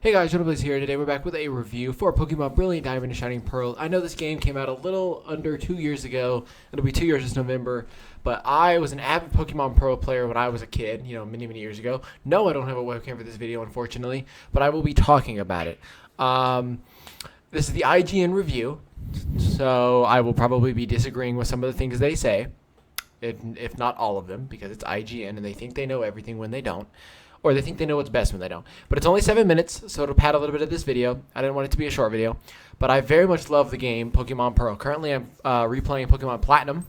Hey guys, JonahPlayss here. Today we're back with a review for Pokemon Brilliant Diamond and Shining Pearl. I know this game came out a little under 2 years ago. It'll be 2 years this November. But I was an avid Pokemon Pearl player when I was a kid, many, many years ago. No, I don't have a webcam for this video, unfortunately. But I will be talking about it. This is the IGN review. So I will probably be disagreeing with some of the things they say. If not all of them, because it's IGN and they think they know everything when they don't. Or they think they know what's best when they don't. But it's only 7 minutes, so it'll pad a little bit of this video. I didn't want it to be a short video. But I very much love the game, Pokemon Pearl. Currently, I'm replaying Pokemon Platinum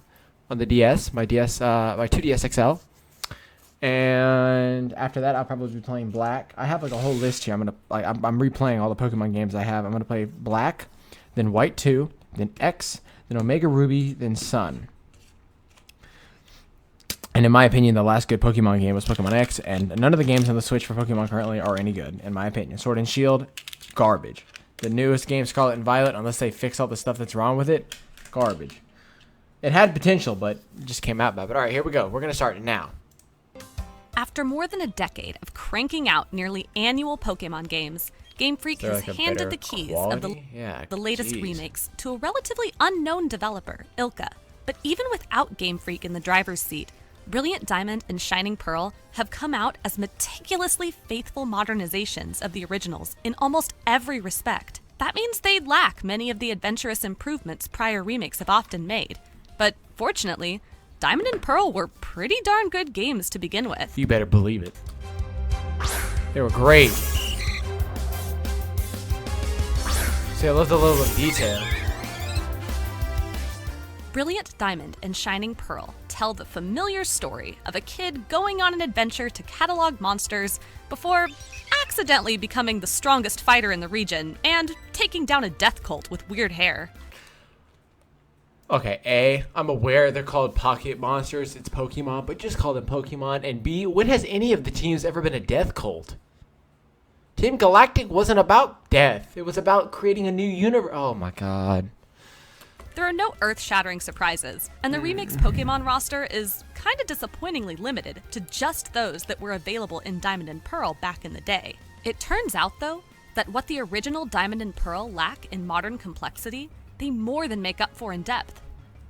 on the DS, my 2DS XL. And after that, I'll probably be playing Black. I have like a whole list here. I'm replaying all the Pokemon games I have. I'm gonna play Black, then White 2, then X, then Omega Ruby, then Sun. And in my opinion, the last good Pokemon game was Pokemon X, and none of the games on the Switch for Pokemon currently are any good, in my opinion. Sword and Shield, garbage. The newest game, Scarlet and Violet, unless they fix all the stuff that's wrong with it, garbage. It had potential, but it just came out bad. But alright, here we go. We're going to start it now. After more than a decade of cranking out nearly annual Pokemon games, Game Freak has handed the keys of the latest remakes to a relatively unknown developer, Ilka. But even without Game Freak in the driver's seat, Brilliant Diamond and Shining Pearl have come out as meticulously faithful modernizations of the originals in almost every respect. That means they lack many of the adventurous improvements prior remakes have often made. But fortunately, Diamond and Pearl were pretty darn good games to begin with. You better believe it. They were great. See, I love the level of detail. Brilliant Diamond and Shining Pearl tell the familiar story of a kid going on an adventure to catalog monsters before accidentally becoming the strongest fighter in the region and taking down a death cult with weird hair. Okay, A, I'm aware they're called pocket monsters, it's Pokemon, but just call them Pokemon. And B, when has any of the teams ever been a death cult? Team Galactic wasn't about death. It was about creating a new universe. Oh my god. There are no earth-shattering surprises, and the Remakes Pokemon roster is kinda disappointingly limited to just those that were available in Diamond and Pearl back in the day. It turns out, though, that what the original Diamond and Pearl lack in modern complexity, they more than make up for in depth.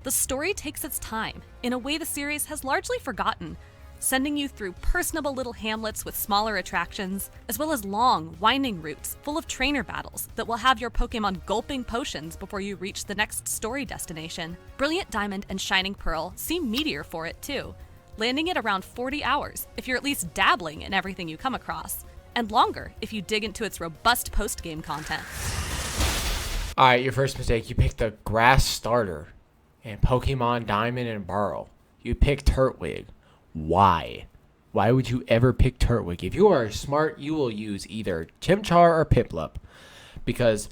The story takes its time, in a way the series has largely forgotten, sending you through personable little hamlets with smaller attractions, as well as long, winding routes full of trainer battles that will have your Pokemon gulping potions before you reach the next story destination. Brilliant Diamond and Shining Pearl seem meatier for it too, landing at around 40 hours if you're at least dabbling in everything you come across, and longer if you dig into its robust post-game content. Alright, your first mistake, you picked the grass starter in Pokemon Diamond and Pearl. You picked Turtwig. Why? Why would you ever pick Turtwig? If you are smart, you will use either Chimchar or Piplup, because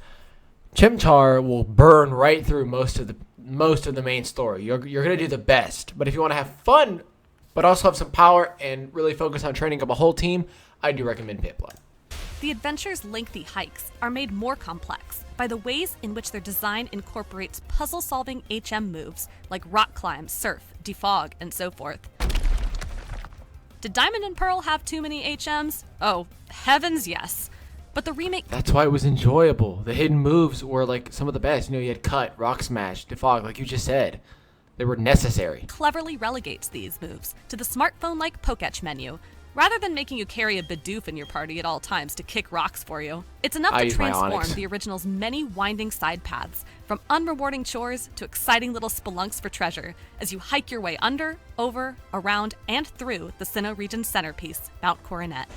Chimchar will burn right through most of the main story. You're gonna do the best, but if you want to have fun, but also have some power and really focus on training up a whole team, I do recommend Piplup. The adventure's lengthy hikes are made more complex by the ways in which their design incorporates puzzle-solving HM moves like rock climb, surf, defog, and so forth. Did Diamond and Pearl have too many HMs? Oh, heavens yes. But the remake... That's why it was enjoyable. The hidden moves were like some of the best. You had Cut, Rock Smash, Defog, like you just said. They were necessary. Cleverly relegates these moves to the smartphone-like Poketch menu, rather than making you carry a Bidoof in your party at all times to kick rocks for you. It's enough to transform the original's many winding side paths, from unrewarding chores to exciting little spelunks for treasure, as you hike your way under, over, around, and through the Sinnoh region's centerpiece, Mount Coronet.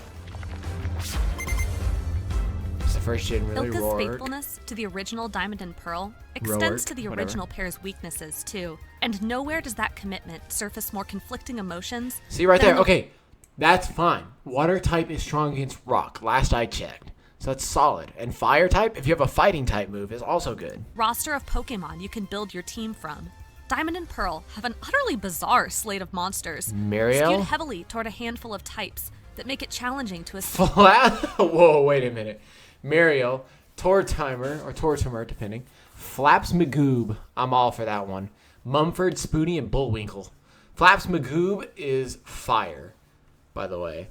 It's the first gen really Ilka's roared. faithfulness to the original Diamond and Pearl extends to the original pair's weaknesses, too. And nowhere does that commitment surface more conflicting emotions. See right there, okay. That's fine. Water type is strong against rock, last I checked. So that's solid. And fire type, if you have a fighting type move, is also good. Roster of Pokemon you can build your team from. Diamond and Pearl have an utterly bizarre slate of monsters, Mariel? skewed heavily toward a handful of types that make it challenging to Whoa, wait a minute. Mariel, Tortimer, or Tortimer, depending. Flaps Magoob, I'm all for that one. Mumford, Spoonie, and Bullwinkle. Flaps Magoob is fire, by the way.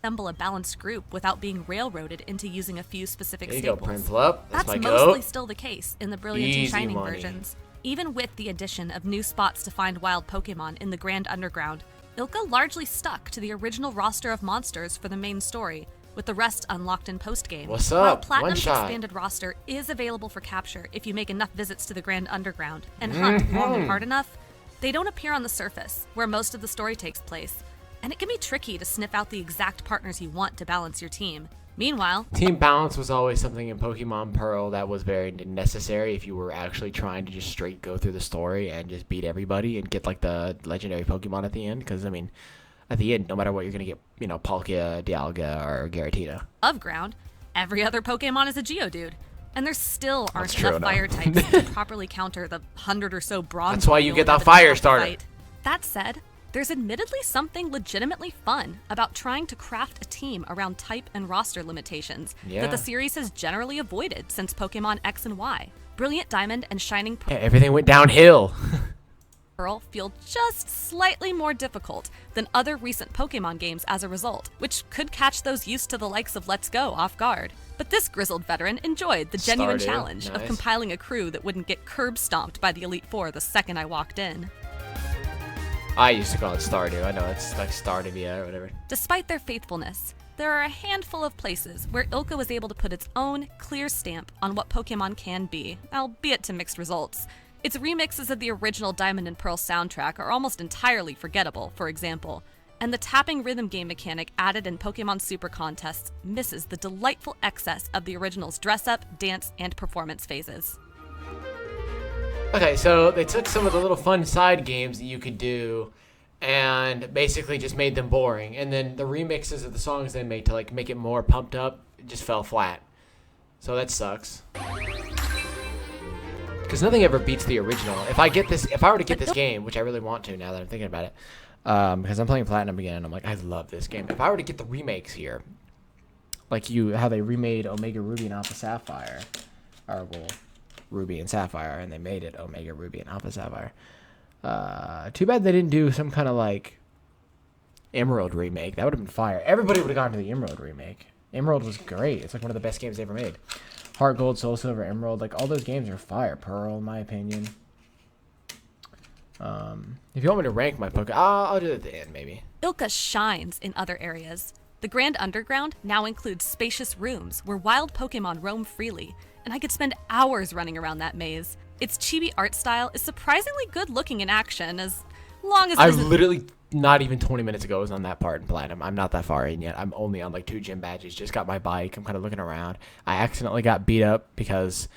assemble a balanced group without being railroaded into using a few specific There you go, staples. Prinplup. That's my mostly goat. still the case in the Brilliant and Easy Shining money. versions. Even with the addition of new spots to find wild Pokemon in the Grand Underground, Ilka largely stuck to the original roster of monsters for the main story, with the rest unlocked in post-game. What's While up? Platinum's One shot. expanded roster is available for capture if you make enough visits to the Grand Underground and hunt long and hard enough, they don't appear on the surface, where most of the story takes place, and it can be tricky to sniff out the exact partners you want to balance your team. Meanwhile, Team balance was always something in Pokemon Pearl that was very necessary if you were actually trying to just straight go through the story and just beat everybody and get like the legendary Pokemon at the end. Because I mean, at the end, no matter what, you're gonna get, you know, Palkia, Dialga, or Giratina. of ground, every other Pokemon is a Geodude. And there still aren't That's true enough enough. fire types to properly counter the 100 or so bronze. That's why you Pokemon get the that fire have to starter. fight. That said, there's admittedly something legitimately fun about trying to craft a team around type and roster limitations Yeah. that the series has generally avoided since Pokemon X and Y. Brilliant Diamond and Shining Yeah, everything went downhill. Pearl feel just slightly more difficult than other recent Pokemon games as a result, which could catch those used to the likes of Let's Go off guard. But this grizzled veteran enjoyed the genuine Stardew, challenge of nice. compiling a crew that wouldn't get curb stomped by the Elite Four the second I walked in. I used to call it Stardew. I know it's like Stardew or whatever. Despite their faithfulness, there are a handful of places where Ilka was able to put its own clear stamp on what Pokemon can be, albeit to mixed results. Its remixes of the original Diamond and Pearl soundtrack are almost entirely forgettable, for example, and the tapping rhythm game mechanic added in Pokemon Super contests misses the delightful excess of the original's dress-up, dance, and performance phases. Okay, so they took some of the little fun side games that you could do and basically just made them boring. And then the remixes of the songs they made to like make it more pumped up just fell flat. So that sucks. Because nothing ever beats the original. If I were to get this game, which I really want to now that I'm thinking about it, because I'm playing Platinum again, and I'm like, I love this game. If I were to get the remakes here, like how they remade Omega Ruby and Alpha Sapphire, or well, Ruby and Sapphire, and they made it Omega Ruby and Alpha Sapphire. Too bad they didn't do some kind of like Emerald remake. That would have been fire. Everybody would have gone to the Emerald remake. Emerald was great. It's like one of the best games they ever made. Heart Gold, Soul Silver, Emerald, like all those games are fire. Pearl, in my opinion. If you want me to rank my Pokemon, I'll do it at the end maybe. Ilka shines in other areas. The Grand Underground now includes spacious rooms where wild Pokemon roam freely, and I could spend hours running around that maze. Its chibi art style is surprisingly good looking in action, as long as it I isn't literally not even 20 minutes ago was on that part in Platinum. I'm not that far in yet. I'm only on like 2 gym badges. Just got my bike. I'm kind of looking around. I accidentally got beat up because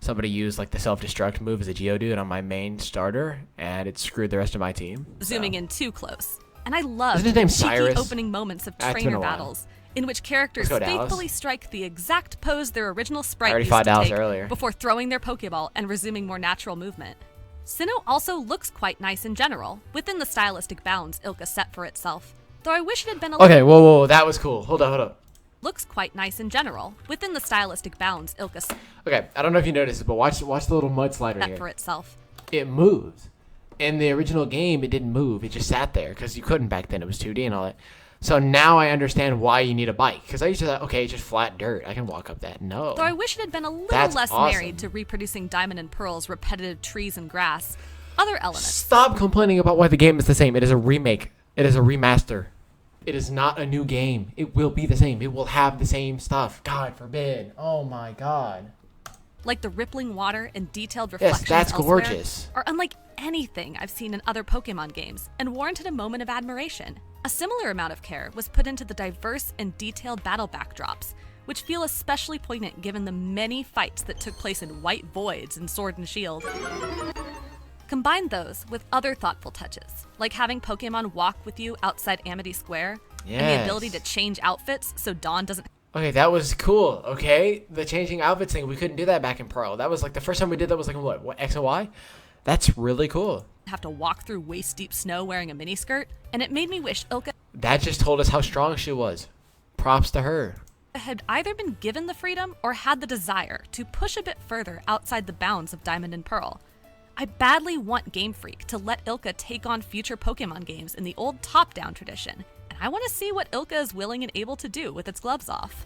somebody used like the self-destruct move as a Geodude on my main starter, and it screwed the rest of my team. zooming So. in too close. And I love Isn't his the name cheeky Cyrus? opening moments of It's been trainer a while. battles, in which characters Let's go, Dallas. faithfully strike the exact pose their original sprite already used fought to Dallas take earlier. before throwing their Pokeball and resuming more natural movement. Sinnoh also looks quite nice in general, within the stylistic bounds Ilka set for itself. Though I wish it had been a Okay, whoa, that was cool. Hold up. looks quite nice in general, within the stylistic bounds Ilka set Okay, I don't know if you noticed it, but watch the little mud slider here. for itself. It moves. In the original game, it didn't move. It just sat there because you couldn't back then. It was 2D and all that. So now I understand why you need a bike. Because I used to thought, okay, it's just flat dirt. I can walk up that. No. Though I wish it had been a little That's less awesome. married to reproducing Diamond and Pearl's repetitive trees and grass. Other elements. Stop complaining about why the game is the same. It is a remake. It is a remaster. It is not a new game. It will be the same. It will have the same stuff. God forbid. Oh my God. Like the rippling water and detailed Yes, reflections that's elsewhere, gorgeous. are unlike anything I've seen in other Pokemon games and warranted a moment of admiration. A similar amount of care was put into the diverse and detailed battle backdrops, which feel especially poignant given the many fights that took place in white voids in Sword and Shield. Combine those with other thoughtful touches, like having Pokemon walk with you outside Amity Square, and the Yes. ability to change outfits so Dawn doesn't Okay, that was cool. Okay, the changing outfits thing, we couldn't do that back in Pearl. That was like the first time we did that was like what X and Y? That's really cool. have to walk through waist-deep snow wearing a miniskirt, and it made me wish Ilka That just told us how strong she was. Props to her. had either been given the freedom or had the desire to push a bit further outside the bounds of Diamond and Pearl. I badly want Game Freak to let Ilka take on future Pokemon games in the old top-down tradition, and and I want to see what Ilka is willing and able to do with its gloves off.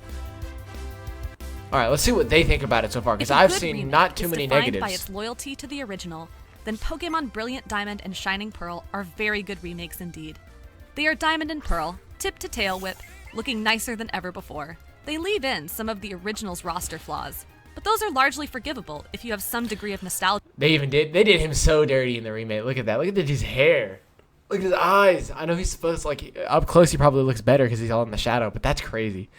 All right, let's see what they think about it so far, because If a I've good seen remake not too is many defined negatives. by its loyalty to the original, then Pokémon Brilliant Diamond and Shining Pearl are very good remakes indeed. They are Diamond and Pearl, tip to tail whip, looking nicer than ever before. They leave in some of the original's roster flaws, but those are largely forgivable if you have some degree of nostalgia. They did him so dirty in the remake. Look at that. Look at his hair. Look at his eyes. I know he's supposed to, like, up close he probably looks better because he's all in the shadow, but that's crazy.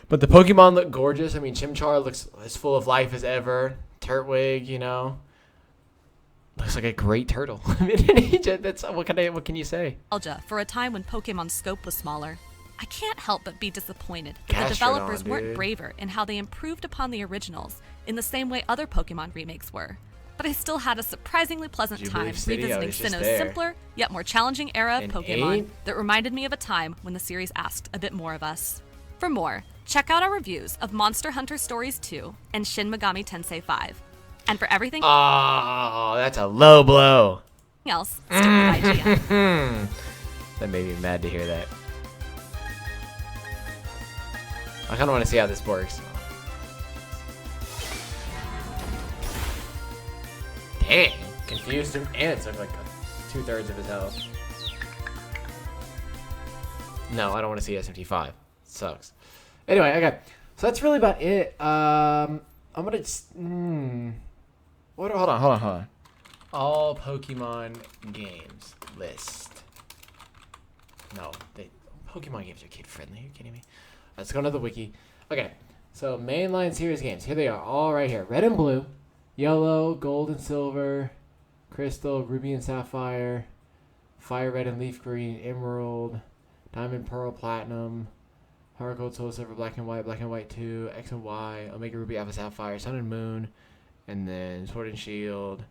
But the Pokemon look gorgeous. I mean, Chimchar looks as full of life as ever. Turtwig, you know, looks like a great turtle. I mean, that's what can you say? For a time when Pokemon's scope was smaller. I can't help but be disappointed that Gastrodon, the developers weren't dude. braver in how they improved upon the originals in the same way other Pokemon remakes were. But I still had a surprisingly pleasant time Jubilee City, I revisiting was just Sinnoh's there. simpler, yet more challenging era of An Pokemon 8? that reminded me of a time when the series asked a bit more of us. For more, check out our reviews of Monster Hunter Stories 2 and Shin Megami Tensei 5. And for everything Oh, that's a low blow. else, stick with IGN. That made me mad to hear that. I kind of want to see how this works. Dang, confused him and took like 2/3 of his health. No, I don't want to see SMT5. Sucks. Anyway, okay. So that's really about it. I'm gonna just, Hold on. All Pokemon games list. No, Pokemon games are kid friendly. Are you kidding me? Let's go to the wiki. Okay, so mainline series games. Here they are, all right here. Red and Blue, Yellow, Gold and Silver, Crystal, Ruby and Sapphire, Fire Red and Leaf Green, Emerald, Diamond, Pearl, Platinum, Heart Gold, Soul Silver, Black and White 2, X and Y, Omega Ruby, Alpha Sapphire, Sun and Moon, and then Sword and Shield,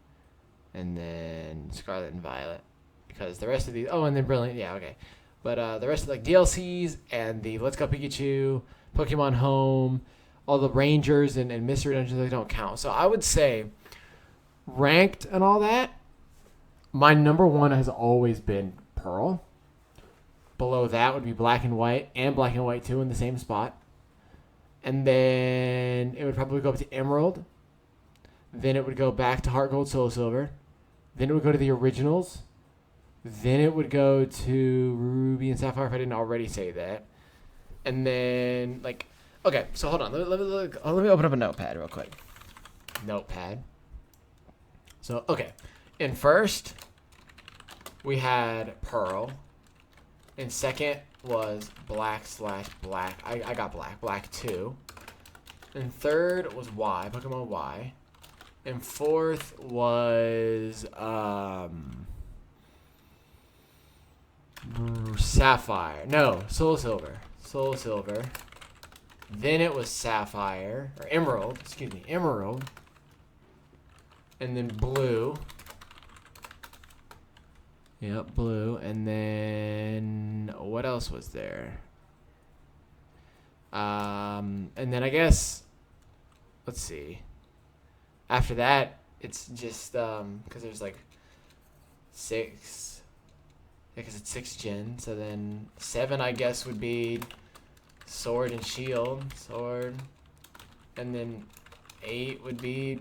and then Scarlet and Violet. Because the rest of these, and then Brilliant, yeah, okay. But the rest of like DLCs and the Let's Go Pikachu, Pokemon Home, all the Rangers and Mystery Dungeons, they don't count. So I would say, ranked and all that, my number one has always been Pearl. Below that would be Black and White and Black and White 2 in the same spot. And then it would probably go up to Emerald. Then it would go back to Heart Gold, Soul Silver. Then it would go to the originals. Then it would go to Ruby and Sapphire if I didn't already say that. And then, like, okay, so hold on. Let me open up a notepad real quick. Notepad. So, okay. In first, we had Pearl. In second was Black/Black. I got Black 2. And third was Y, Pokemon Y. And fourth was Sapphire. No, Soul Silver. Then it was Sapphire, or Emerald. Emerald. And then Blue. Yep, Blue. And then what else was there? And then I guess, let's see. After that, it's just because there's like 6. Yeah, because it's 6 gen. So then 7, I guess, would be Sword and Shield. Sword. And then 8 would be,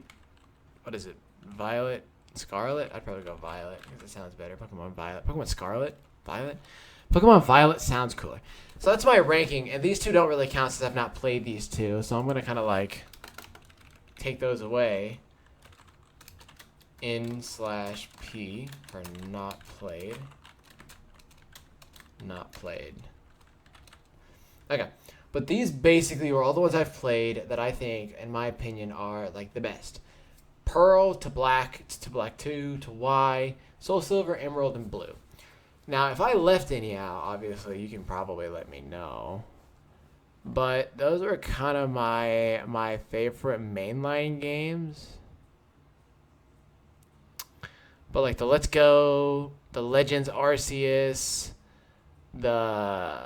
what is it? Violet, Scarlet? I'd probably go Violet because it sounds better. Pokemon Violet. Pokemon Scarlet? Violet? Pokemon Violet sounds cooler. So that's my ranking. And these two don't really count since I've not played these two. So I'm going to kind of like take those away. N/P for not played. Not played. Okay. But these basically were all the ones I've played that I think, in my opinion, are like the best. Pearl to Black 2 to Y, Soul Silver, Emerald, and Blue. Now, if I left any out, obviously, you can probably let me know. But those were kind of my favorite mainline games. But like the Let's Go, the Legends Arceus, the,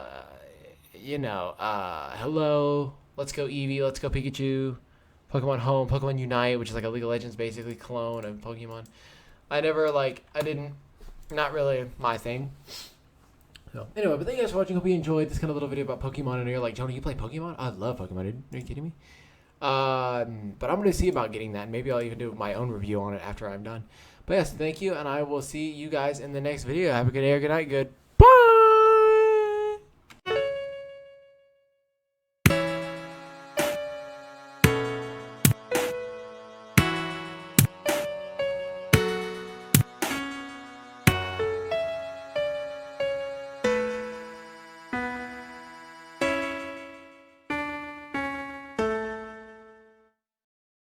Hello, Let's Go Eevee, Let's Go Pikachu, Pokemon Home, Pokemon Unite, which is like a League of Legends basically clone of Pokemon. Not really my thing. So, anyway, but thank you guys for watching. Hope you enjoyed this kind of little video about Pokemon. And you're like, Jonah, you play Pokemon? I love Pokemon, dude. Are you kidding me? But I'm going to see about getting that. Maybe I'll even do my own review on it after I'm done. But yes, thank you, and I will see you guys in the next video. Have a good day or good night. Good.